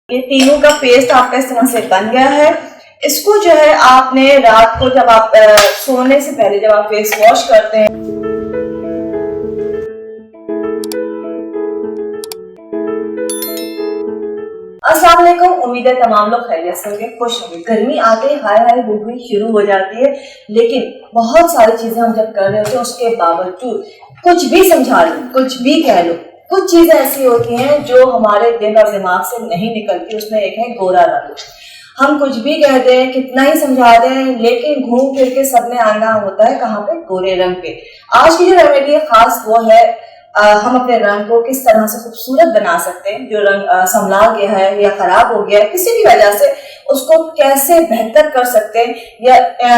ये तीनों का पेस्ट आपका इस तरह से बन गया है। इसको जो है आपने रात को जब आप सोने से पहले जब आप फेस वॉश करते हैं, अस्सलाम वालेकुम। उम्मीद है तमाम लोग खैरियत से होंगे, खुश होंगे। गर्मी आते ही हाय हाय हुई शुरू हो जाती है, लेकिन बहुत सारी चीजें हम जब कर रहे होते हैं उसके बावजूद कुछ भी समझा लो, कुछ भी कह लो, कुछ चीजें ऐसी होती हैं जो हमारे दिल और दिमाग से नहीं निकलती। उसमें एक है गोरा रंग। हम कुछ भी कह दें, कितना ही समझा दें, लेकिन घूम फिर के सबने आना होता है कहाँ पे? गोरे रंग पे। आज की जो रेमेडी है खास वो है हम अपने रंग को किस तरह से खूबसूरत बना सकते हैं। जो रंग समला गया है या खराब हो गया है किसी भी वजह से, उसको कैसे बेहतर कर सकते हैं, या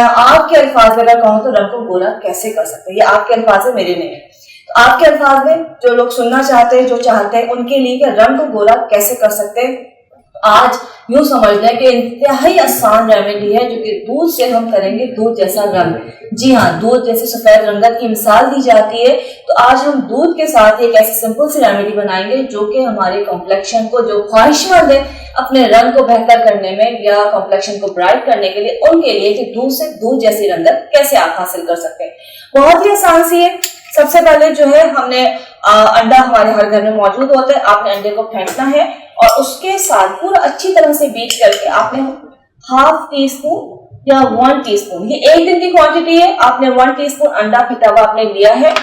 आपके अल्फाज में अगर कहूँ तो रंग को गोरा कैसे कर सकते हैं। ये आपके अल्फाज है, मेरे नहीं है। तो आपके अल्फाज में जो लोग सुनना चाहते हैं, जो चाहते हैं, उनके लिए रंग को गोरा कैसे कर सकते हैं, आज यूं समझ लें कि इंतहाई आसान रेमेडी है जो कि दूध से हम करेंगे दूध जैसा रंग। जी हाँ, दूध जैसे सफेद रंगत की मिसाल दी जाती है। तो आज हम दूध के साथ एक ऐसी सिंपल सी रेमेडी बनाएंगे जो कि हमारे कॉम्प्लेक्शन को, जो ख्वाहिशमंद है अपने रंग को बेहतर करने में या कॉम्प्लेक्शन को ब्राइट करने के लिए, उनके लिए कि दूध से दूध जैसी रंगत कैसे आप हासिल कर सकते हैं। बहुत ही आसान सी है। सबसे पहले जो है हमने अंडा हमारे हर घर में मौजूद होता है। आपने अंडे को फेंटना है और उसके साथ पूरा अच्छी तरह से बीट करके आपने हाफ टी स्पून या 1 टीस्पून, ये एक दिन की क्वांटिटी है, आपने 1 टीस्पून अंडा फिटा हुआ आपने लिया है।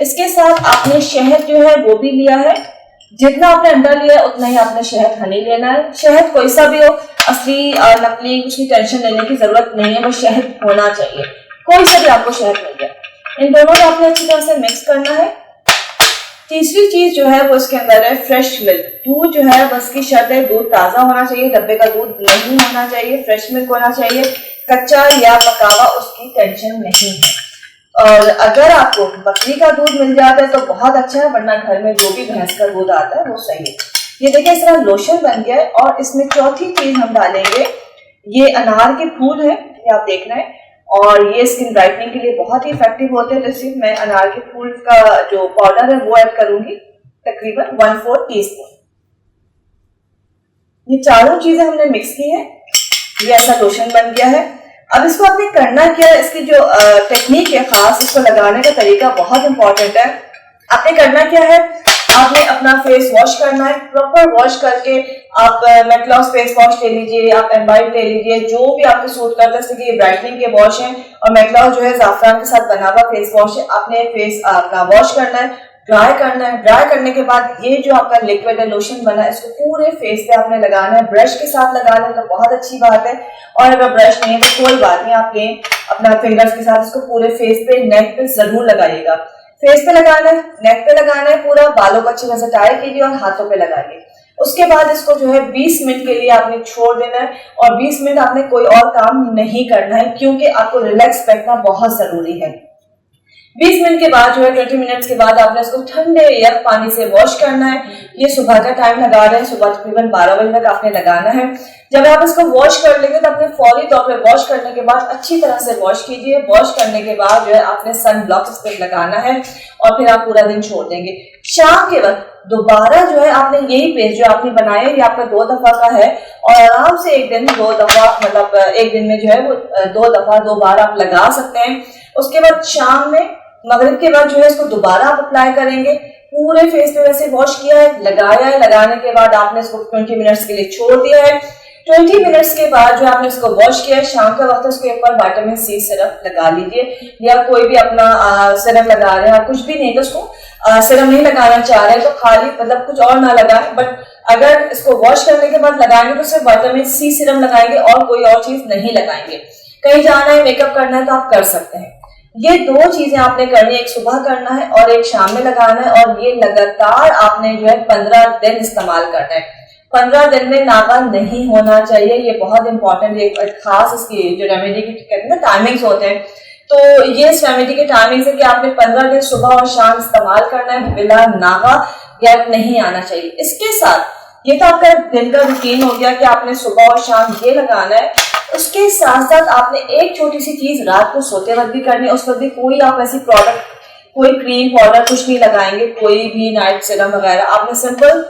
इसके साथ आपने शहद जो है वो भी लिया है। जितना आपने अंडा लिया है उतना ही आपने शहद हनी लेना है। शहद कोई सा भी हो, असली नकली, कुछ की टेंशन लेने की जरूरत नहीं है, वो शहद होना चाहिए, कोई सा भी आपको शहद मिल जाए। इन दोनों को आपने अच्छी तरह से मिक्स करना है। तीसरी चीज जो है वो इसके अंदर है फ्रेश मिल्क। दूध जो है बस की शर्त है, दूध ताजा होना चाहिए, डब्बे का दूध नहीं होना चाहिए, फ्रेश मिल्क होना चाहिए। कच्चा या पका हुआ उसकी टेंशन नहीं है। और अगर आपको बकरी का दूध मिल जाता है तो बहुत अच्छा है, वरना घर में जो भी भैंस का दूध आता है वो सही है। ये देखिए इस तरह लोशन बन गया है। और इसमें चौथी चीज हम डालेंगे, ये अनार के फूल है, ये आप देखना है, और ये स्किन ब्राइटनिंग के लिए बहुत ही इफेक्टिव होते हैं। तो सिर्फ मैं अनार के फूल का जो पाउडर है वो ऐड करूंगी, तकरीबन 1/4 टीस्पून। ये चारों चीजें हमने मिक्स की है, ये ऐसा लोशन बन गया है। अब इसको आपने करना क्या है, इसकी जो टेक्निक है खास, इसको लगाने का तरीका बहुत इंपॉर्टेंट है। आपने करना क्या है, आपने अपना फेस वॉश करना है, प्रॉपर वॉश करके आप मेटलॉस फेस वॉश ले लीजिए, आप एम्बाइट ले लीजिए, जो भी आपको सूट करता है। जैसे कि ये ब्राइटनिंग के वॉश है और मेटलॉस जो है जाफरान के साथ बना हुआ फेस वॉश है। आपने फेस अपना वॉश करना है, ड्राई करना है। ड्राई करने के बाद ये जो आपका लिक्विड है, लोशन बना है, इसको पूरे फेस पे आपने लगाना है। ब्रश के साथ लगाना है तो बहुत अच्छी बात है, और अगर ब्रश नहीं है तो कोई बात नहीं, आप अपना फिंगर्स के साथ इसको पूरे फेस पे, नेक पे जरूर लगाइएगा। फेस पे लगाना है, नेक पे लगाना है, पूरा बालों को अच्छी तरह से टाई कीजिए और हाथों पे लगाइए। उसके बाद इसको जो है 20 मिनट के लिए आपने छोड़ देना है, और 20 मिनट आपने कोई और काम नहीं करना है, क्योंकि आपको रिलैक्स बैठना बहुत जरूरी है। 20 मिनट के बाद जो है 20 मिनट्स के बाद आपने इसको ठंडे या पानी से वॉश करना है। ये सुबह का टाइम लगा रहे हैं, सुबह तकरीबन 12 बजे तक आपने लगाना है। जब आप इसको वॉश कर लेंगे तो अपने फौरी तौर पे वॉश करने के बाद अच्छी तरह से वॉश कीजिए। वॉश करने के बाद जो है आपने सन ब्लॉक इस पर लगाना है और फिर आप पूरा दिन छोड़ देंगे। शाम के वक्त दोबारा जो है आपने यही पेस्ट जो आपने बनाया, ये आपका 2 दफा का है, और आराम से एक दिन 2 दफा, मतलब एक दिन में जो है वो 2 दफा 2 बार आप लगा सकते हैं। उसके बाद शाम में, मगरिब के बाद जो है इसको दोबारा आप अप्लाई करेंगे। पूरे फेस पे वैसे वॉश किया है, लगाया है, लगाने के बाद आपने इसको 20 मिनट्स के लिए छोड़ दिया है। 20 मिनट्स के बाद जो आपने इसको वॉश किया है, शाम का वक्त उसके ऊपर विटामिन सी सिरप लगा लीजिए, या कोई भी अपना सिरप लगा रहे हैं, कुछ भी नहीं तो उसको सिरप नहीं लगाना चाह रहे हैं तो खाली, मतलब कुछ और ना लगाए, बट अगर इसको वॉश करने के बाद लगाएंगे तो सिर्फ विटामिन सी सिरप लगाएंगे और कोई और चीज नहीं लगाएंगे। कहीं जाना है, मेकअप करना है तो आप कर सकते हैं। ये 2 चीजें आपने करनी है, एक सुबह करना है और एक शाम में लगाना है, और ये लगातार आपने जो है 15 दिन इस्तेमाल करना है। 15 दिन में नागा नहीं होना चाहिए, ये बहुत इंपॉर्टेंट है। खास इसकी जो रेमेडी की कहते हैं ना टाइमिंग्स होते हैं, तो ये इस रेमेडी के टाइमिंग्स है कि आपने 15 दिन सुबह और शाम इस्तेमाल करना है, बिना नागा गैप नहीं आना चाहिए। इसके साथ ये तो आपका दिन का रूटीन हो गया कि आपने सुबह और शाम ये लगाना है। उसके साथ साथ आपने एक छोटी सी चीज रात को सोते वक्त भी करनी है। उस वक्त भी कोई आप ऐसी प्रोडक्ट, कोई क्रीम पाउडर कुछ नहीं लगाएंगे, कोई भी नाइट सीरम वगैरह। आपने सिंपल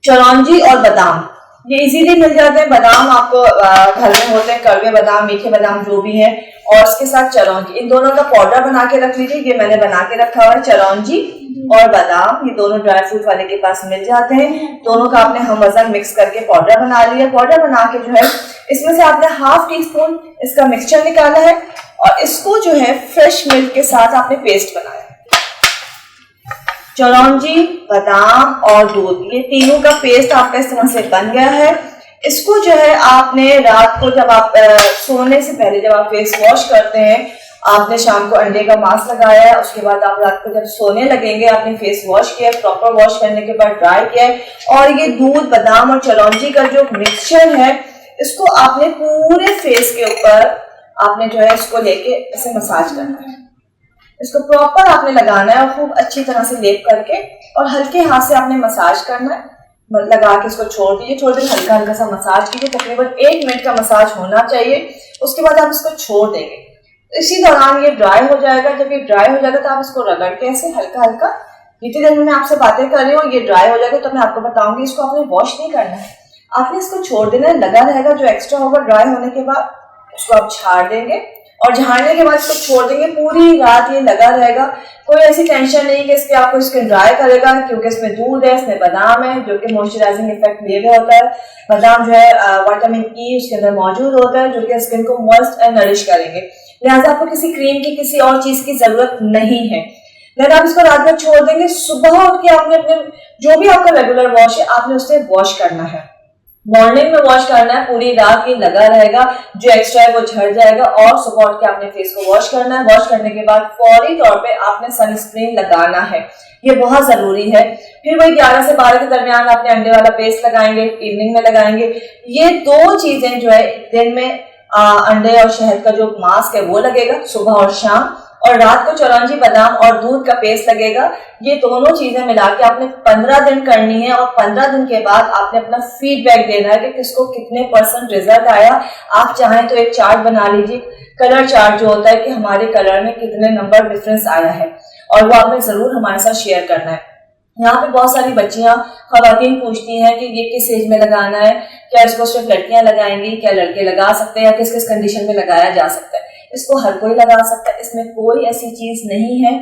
चिरौंजी और बादाम, ये इजीली मिल जाते हैं। बादाम आपको घर में होते हैं, कड़वे बादाम, मीठे बादाम जो भी हैं, और इसके साथ चिरौंजी, इन दोनों का पाउडर बना के रख लीजिए। ये मैंने बना के रखा हुआ है। चिरौंजी और बादाम ये दोनों ड्राई फ्रूट वाले के पास मिल जाते हैं। दोनों का आपने हम वजन मिक्स करके पाउडर बना लिया। पाउडर बना के जो है इसमें से आपने ½ टीस्पून इसका मिक्सचर निकाला है और इसको जो है फ्रेश मिल्क के साथ आपने पेस्ट बनाया। चिरौंजी, बादाम और दूध, ये तीनों का पेस्ट आपका इस तरह से बन गया है। इसको जो है आपने रात को जब आप सोने से पहले जब आप फेस वॉश करते हैं, आपने शाम को अंडे का मास्क लगाया है, उसके बाद आप रात को जब सोने लगेंगे आपने फेस वॉश किया, प्रॉपर वॉश करने के बाद ड्राई किया है, और ये दूध, बादाम और चिरौंजी का जो मिक्सचर है इसको आपने पूरे फेस के ऊपर आपने जो है इसको लेके ऐसे मसाज करना है। इसको प्रॉपर आपने लगाना है और खूब अच्छी तरह से लेप करके और हल्के हाथ से आपने मसाज करना है। लगा के इसको छोड़ दीजिए, थोड़ी देर हल्का हल्का सा मसाज कीजिए, तकरीबन 1 मिनट का मसाज होना चाहिए। उसके बाद आप इसको छोड़ देंगे। इसी दौरान ये ड्राई हो जाएगा। जब ये ड्राई हो जाएगा तो आप इसको रगड़ के ऐसे हल्का हल्का, जितनी देर में मैं आपसे बातें कर रही हूँ ये ड्राई हो जाएगा तो मैं आपको बताऊंगी। इसको आपने वॉश नहीं करना है, आपने इसको छोड़ देना है। लगा रहेगा जो एक्स्ट्रा होगा ड्राई होने के बाद उसको आप झाड़ देंगे और झाड़ने के बाद इसको छोड़ देंगे। पूरी रात ये लगा रहेगा। कोई ऐसी टेंशन नहीं कि इसके आपको स्किन ड्राई करेगा, क्योंकि इसमें दूध है, इसमें बादाम है जो कि मॉइस्चराइजिंग इफेक्ट लिए हुए होता है। बादाम जो है विटामिन ई उसके अंदर मौजूद होता है जो कि स्किन को मॉइस्ट एंड नरिश करेंगे। लिहाजा आपको किसी क्रीम की, किसी और चीज की जरूरत नहीं है। लेकिन आप इसको रात भर छोड़ देंगे, सुबह उठ के आपने अपने जो भी आपका रेगुलर वॉश है आपने उससे वॉश करना है। मॉर्निंग में वॉश करना है, पूरी रात ये लगा रहेगा, जो एक्स्ट्रा है वो झड़ जाएगा। और सुबह उठ के आपने फेस को वॉश करना है। वॉश करने के बाद फौरी तौर पे आपने सनस्क्रीन लगाना है, ये बहुत जरूरी है। फिर वही 11 से 12 के दरमियान आपने अंडे वाला पेस्ट लगाएंगे, इवनिंग में लगाएंगे। ये 2 चीजें जो है दिन में अंडे और शहद का जो मास्क है वो लगेगा सुबह और शाम, और रात को चिरौंजी, बादाम और दूध का पेस्ट लगेगा। ये दोनों चीजें मिला के आपने 15 दिन करनी है और 15 दिन के बाद आपने अपना फीडबैक देना है कि किसको कितने % रिजल्ट आया। आप चाहें तो एक चार्ट बना लीजिए, कलर चार्ट जो होता है कि हमारे कलर में कितने नंबर डिफरेंस आया है, और वो आपने जरूर हमारे साथ शेयर करना है। यहाँ पे बहुत सारी बच्चियां, खवातीन पूछती हैं कि ये किस एज में लगाना है, क्या इसको सिर्फ लड़कियां लगाएंगी, क्या लड़के लगा सकते हैं, या किस किस कंडीशन में लगाया जा सकता है। इसको हर कोई लगा सकता है, इसमें कोई ऐसी चीज नहीं है।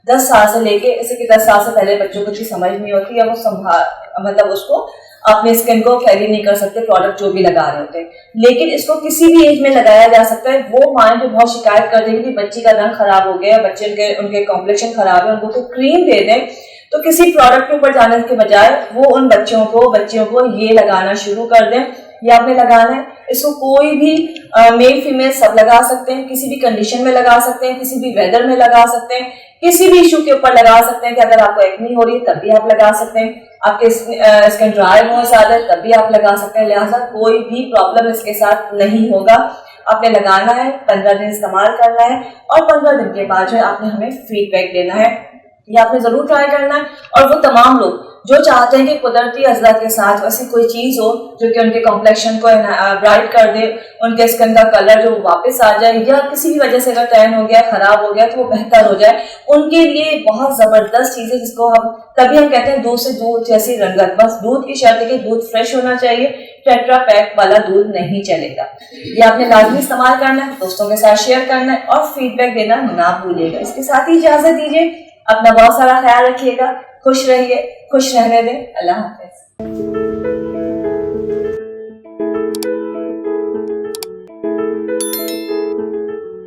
10 साल से लेके, जैसे कि 10 साल से पहले बच्चों को चीज समझ नहीं होती, या वो मतलब उसको अपने स्किन को कैरी नहीं कर सकते प्रोडक्ट जो भी लगा रहे होते हैं। लेकिन इसको किसी भी एज में लगाया जा सकता है। वो माँ जो बहुत शिकायत कर देगी कि बच्ची का रंग खराब हो गया, बच्चे उनके कॉम्प्लेक्शन खराब है, उनको तो क्रीम दे दें, तो किसी प्रोडक्ट के ऊपर जाने के बजाय वो उन बच्चियों को ये लगाना शुरू कर दें। ये आपने लगाना है। इसको कोई भी मेल फीमेल सब लगा सकते हैं, किसी भी कंडीशन में लगा सकते हैं, किसी भी वेदर में लगा सकते हैं, किसी भी इशू के ऊपर लगा सकते हैं। कि अगर आपको एक्ने हो रही है तब भी आप लगा सकते हैं, आपके स्किन ड्राई बहुत ज्यादा है तब भी आप लगा सकते हैं। लिहाजा कोई भी प्रॉब्लम इसके साथ नहीं होगा। आपने लगाना है, 15 दिन इस्तेमाल करना है और 15 दिन के बाद जो है आपने हमें फीडबैक देना है। ये आपने जरूर ट्राई करना है। और वो तमाम लोग जो चाहते हैं कि कुदरती अज़दा के साथ ऐसी कोई चीज हो जो कि उनके कॉम्प्लेक्शन को ब्राइट कर दे, उनके स्किन का कलर जो वापस आ जाए, या किसी भी वजह से अगर टैन हो गया, खराब हो गया तो वो बेहतर हो जाए, उनके लिए बहुत जबरदस्त चीज है जिसको हम तभी हम कहते हैं दूध से दूध जैसी रंगत। बस दूध की शर्त है कि दूध फ्रेश होना चाहिए, टेट्रा पैक वाला दूध नहीं चलेगा। ये आपने लाजमी इस्तेमाल करना है, दोस्तों के साथ शेयर करना है और फीडबैक देना ना भूलिएगा। इसके साथ ही इजाजत दीजिए, अपना बहुत सारा ख्याल रखिएगा, खुश रहिए, खुश रहने दें। अल्लाह हाफ़िज़।